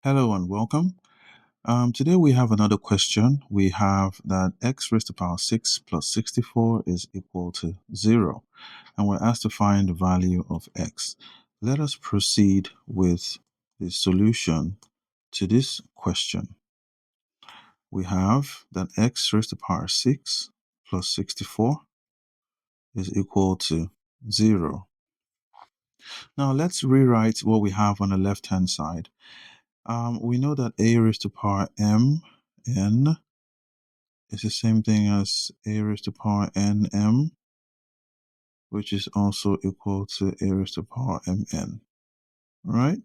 Hello and welcome. Today we have another question. We have that x raised to the power 6 plus 64 is equal to 0. And we're asked to find the value of x. Let us proceed with the solution to this question. We have that x raised to the power 6 plus 64 is equal to 0. Now let's rewrite what we have on the left-hand side. We know that a raised to the power mn is the same thing as a raised to the power nm, which is also equal to a raised to the power mn. Right?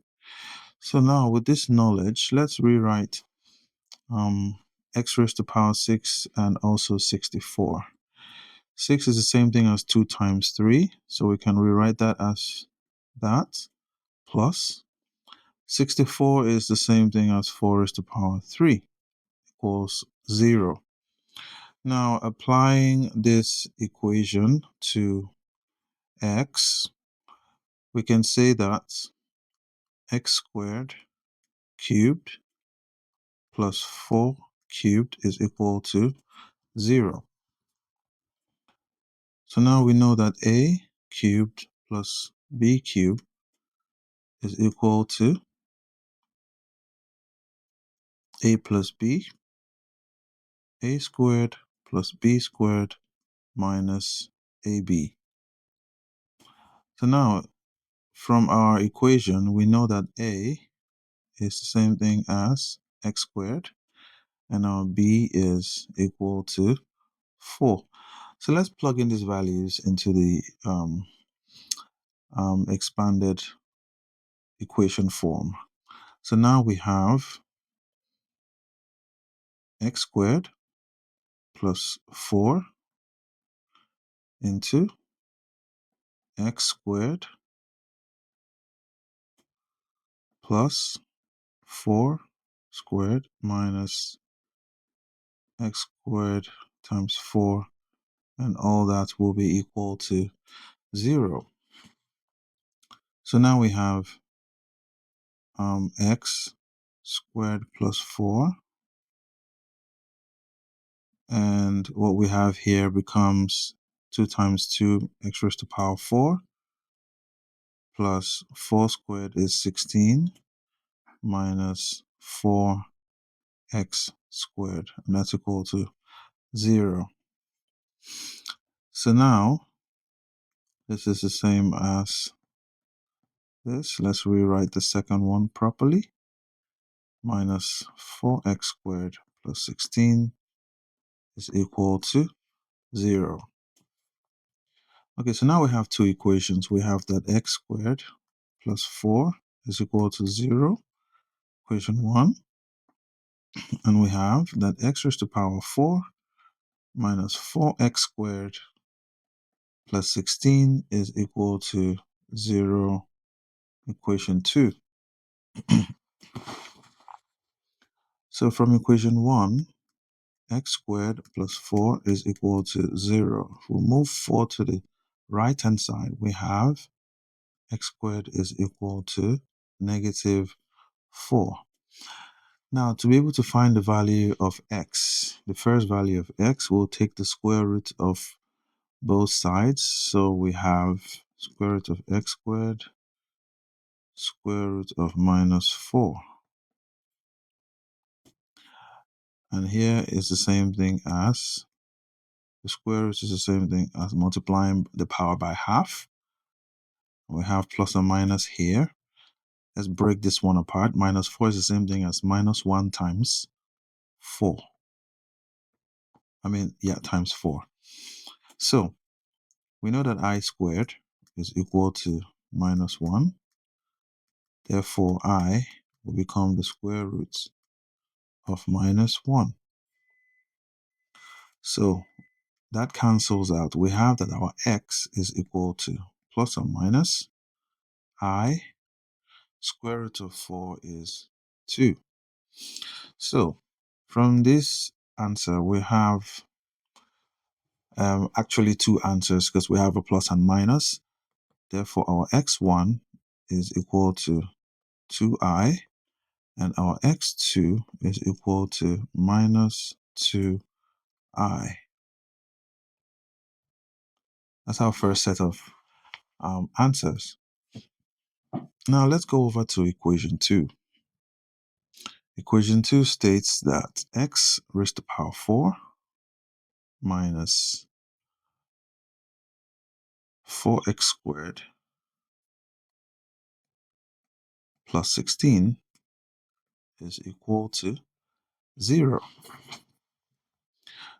So now with this knowledge, let's rewrite x raised to the power 6 and also 64. 6 is the same thing as 2 times 3, so we can rewrite that as that, plus 64 is the same thing as 4 raised to the power 3 equals 0. Now, applying this equation to x, we can say that x squared cubed plus 4 cubed is equal to 0. So now we know that a cubed plus b cubed is equal to a plus b, a squared plus b squared minus ab. So now, from our equation, we know that a is the same thing as x squared, and our b is equal to 4. So let's plug in these values into the expanded equation form. So now we have x squared plus 4 into x squared plus 4 squared minus x squared times 4, and all that will be equal to 0. So now we have x squared plus 4, and what we have here becomes 2 times 2, x raised to the power 4, plus 4 squared is 16, minus 4x squared, and that's equal to 0. So now, this is the same as this. Let's rewrite the second one properly. Minus 4x squared plus 16 is equal to 0. Okay, so now we have two equations. We have that x squared plus 4 is equal to 0, equation 1. And we have that x raised to the power 4 minus 4x squared plus 16 is equal to 0, equation 2. So from equation 1, x squared plus 4 is equal to 0. If we move 4 to the right-hand side, we have x squared is equal to negative 4. Now, to be able to find the value of x, the first value of x, we'll take the square root of both sides. So we have square root of x squared, square root of minus 4. And here is the same thing as, the square root is the same thing as multiplying the power by half. We have plus and minus here. Let's break this one apart. Minus 4 is the same thing as minus 1 times 4. Times 4. So we know that I squared is equal to minus 1. Therefore, I will become the square root of minus 1. So that cancels out. We have that our x is equal to plus or minus I square root of 4 is 2. So from this answer, we have actually two answers because we have a plus and minus. Therefore, our x1 is equal to 2i, and our x2 is equal to minus 2i. That's our first set of answers. Now let's go over to equation 2. Equation 2 states that x raised to the power 4 minus 4x squared plus 16 is equal to 0.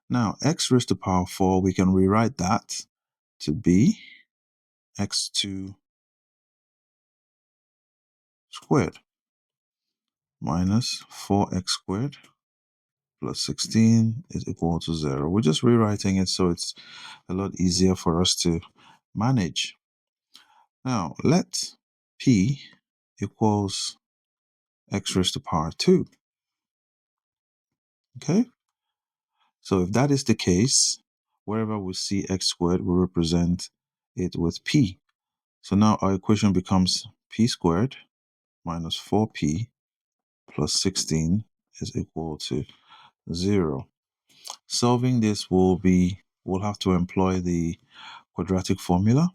Now, x raised to the power 4, we can rewrite that to be x2 squared minus 4x squared plus 16 is equal to 0. We're just rewriting it so it's a lot easier for us to manage. Now, let p equals x raised to the power 2. Okay? So if that is the case, wherever we see x squared, we represent it with p. So now our equation becomes p squared minus 4p plus 16 is equal to 0. Solving this we'll have to employ the quadratic formula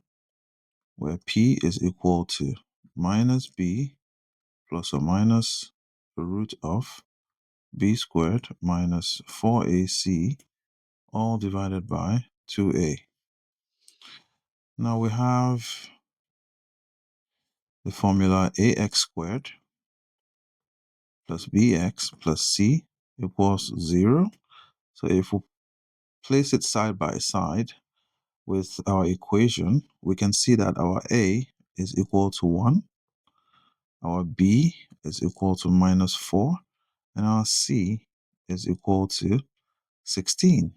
where p is equal to minus b plus or minus the root of b squared minus 4ac all divided by 2a. Now we have the formula ax squared plus bx plus c equals 0. So if we place it side by side with our equation, we can see that our a is equal to 1, our b is equal to minus 4, and our c is equal to 16.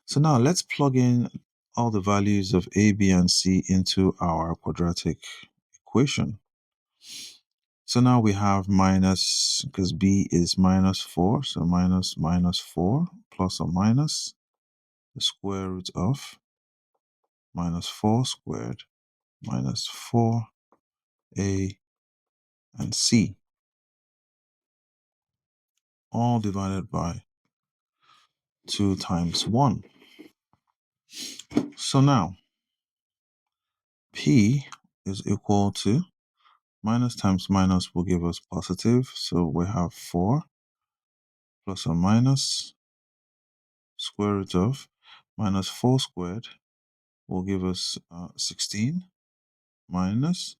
So now let's plug in all the values of a, b, and c into our quadratic equation. So now we have minus, because b is minus 4, so minus 4 plus or minus the square root of minus 4 squared minus 4a and c, all divided by 2 times 1. So now p is equal to minus times minus will give us positive. So we have 4 plus or minus square root of minus 4 squared will give us 16 minus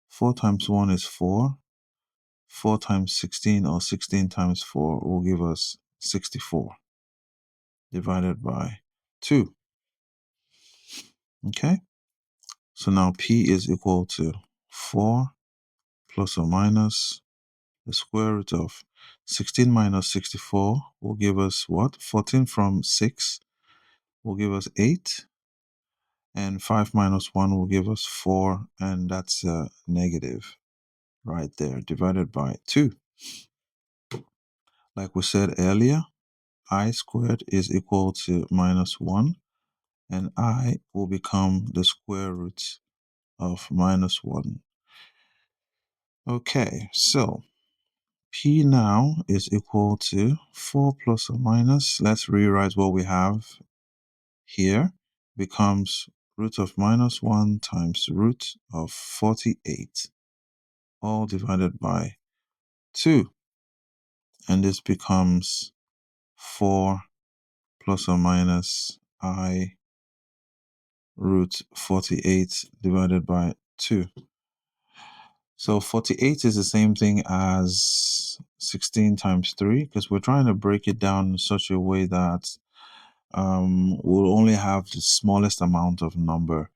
4 times 1 is 4. 4 times 16 or 16 times 4 will give us 64 divided by 2. Okay, so now p is equal to 4 plus or minus the square root of 16 minus 64 will give us what? 14 from 6 will give us 8. And 5 minus 1 will give us 4. And that's a negative right there, divided by 2. Like we said earlier, I squared is equal to minus 1. And I will become the square root of minus 1. Okay, so p now is equal to 4 plus or minus, let's rewrite what we have here, becomes root of minus 1 times root of 48, all divided by 2. And this becomes 4 plus or minus I root 48 divided by 2. So 48 is the same thing as 16 times 3, because we're trying to break it down in such a way that we'll only have the smallest amount of number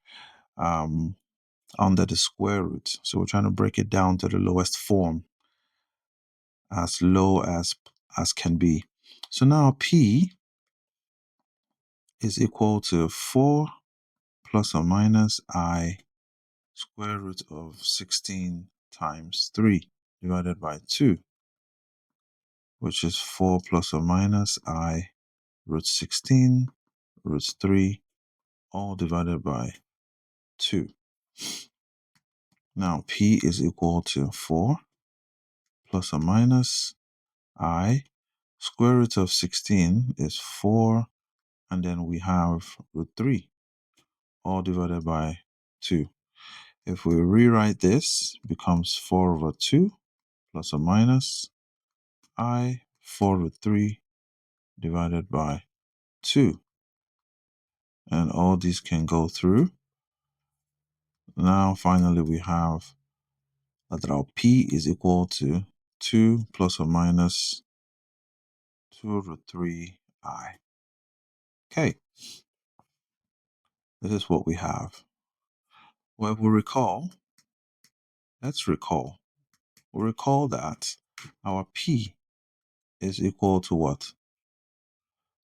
under the square root. So we're trying to break it down to the lowest form, as low as can be. So now p is equal to 4 plus or minus I square root of 16 times 3 divided by 2, which is 4 plus or minus I root 16 root 3, all divided by 2. Now p is equal to 4 plus or minus I. Square root of 16 is 4, and then we have root 3, all divided by 2. If we rewrite this, it becomes 4 over 2 plus or minus I 4 root 3 divided by 2. And all these can go through. Now, finally, we have that our P is equal to 2 plus or minus 2 root 3 I. Okay, this is what we have. Well, we recall, let's recall. We recall that our P is equal to what?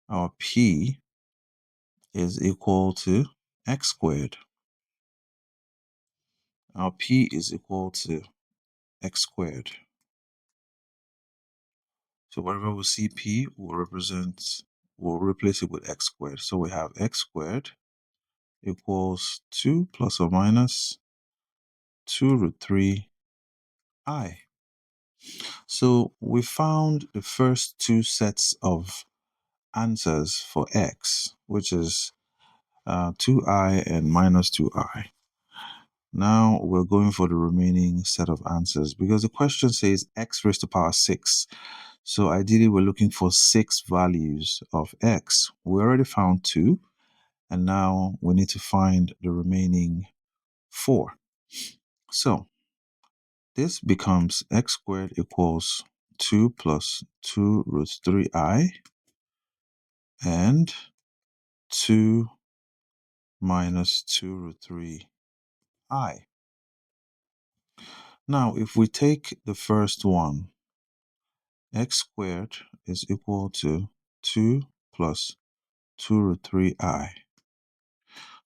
Our P is equal to x squared. Our P is equal to x squared. So wherever we see P, we'll replace it with x squared. So we have x squared equals 2 plus or minus 2 root 3 I. So we found the first two sets of answers for x, which is 2i and minus 2i. Now we're going for the remaining set of answers because the question says x raised to power 6. So ideally we're looking for 6 values of x. We already found 2, and now we need to find the remaining 4. So this becomes x squared equals 2 plus 2 root 3i and 2 minus 2 root 3i. Now, if we take the first one, x squared is equal to 2 plus 2 root 3i.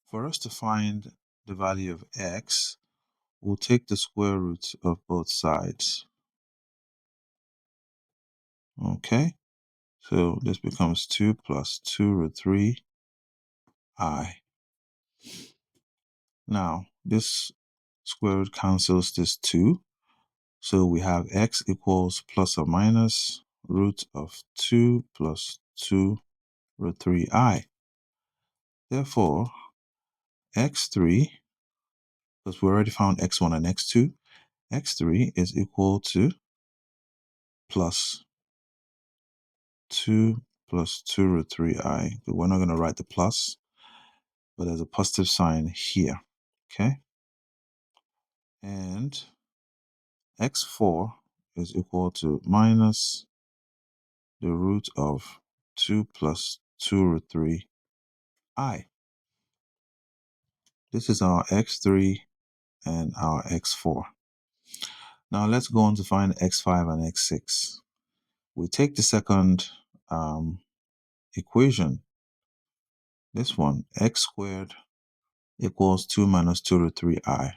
For us to find the value of x, we'll take the square root of both sides. Okay, so this becomes 2 plus 2 root 3i. Now, this square root cancels this 2. So we have x equals plus or minus root of 2 plus 2 root 3i. Therefore, x3, because we already found x1 and x2, x3 is equal to plus 2 plus 2 root 3i. We're not going to write the plus, but there's a positive sign here. Okay? And x4 is equal to minus the root of 2 plus 2 root 3i. This is our x3 and our x4. Now let's go on to find x5 and x6. We take the second equation, this one, x squared equals 2 minus 2 root 3i.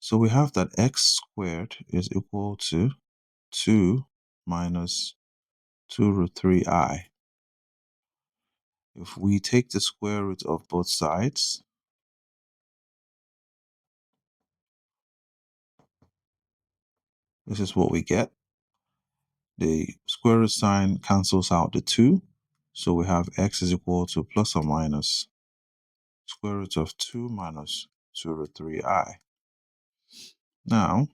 So we have that x squared is equal to 2 minus 2 root 3i. If we take the square root of both sides, this is what we get. The square root sign cancels out the 2. So we have x is equal to plus or minus square root of 2 minus 2 root 3i. Now,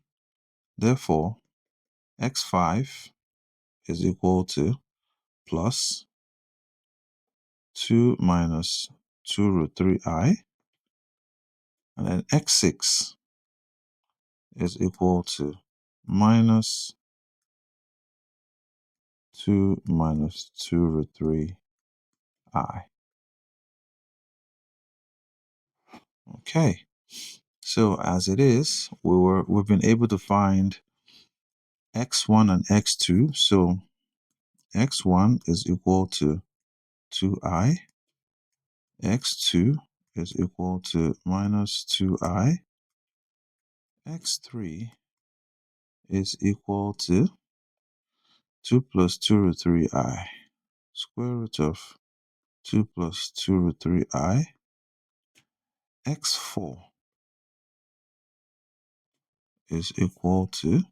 therefore, x5 is equal to plus 2 minus 2 root 3i. And then x6 is equal to minus 2 minus 2 root 3i. Okay, so as it is, we've been able to find x1 and x2. So x1 is equal to 2i, x2 is equal to minus 2i, x3 is equal to 2 plus 2 root 3i, square root of 2 plus 2 root 3i, x4 is equal to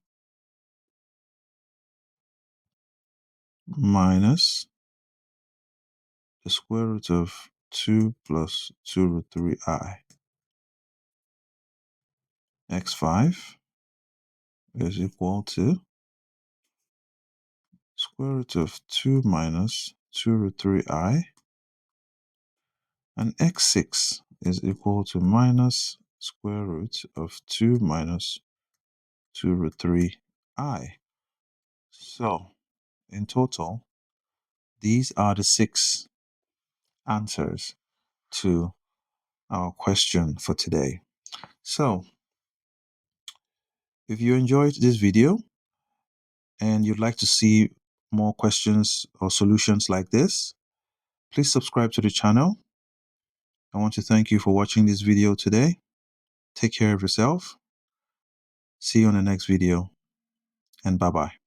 minus the square root of 2 plus 2 root 3i. x5 is equal to square root of 2 minus 2 root 3i, and x6 is equal to minus square root of 2 minus 2 root 3i. So, in total, these are the 6 answers to our question for today. So, if you enjoyed this video and you'd like to see more questions or solutions like this, please subscribe to the channel. I want to thank you for watching this video today. Take care of yourself. See you on the next video, and bye-bye.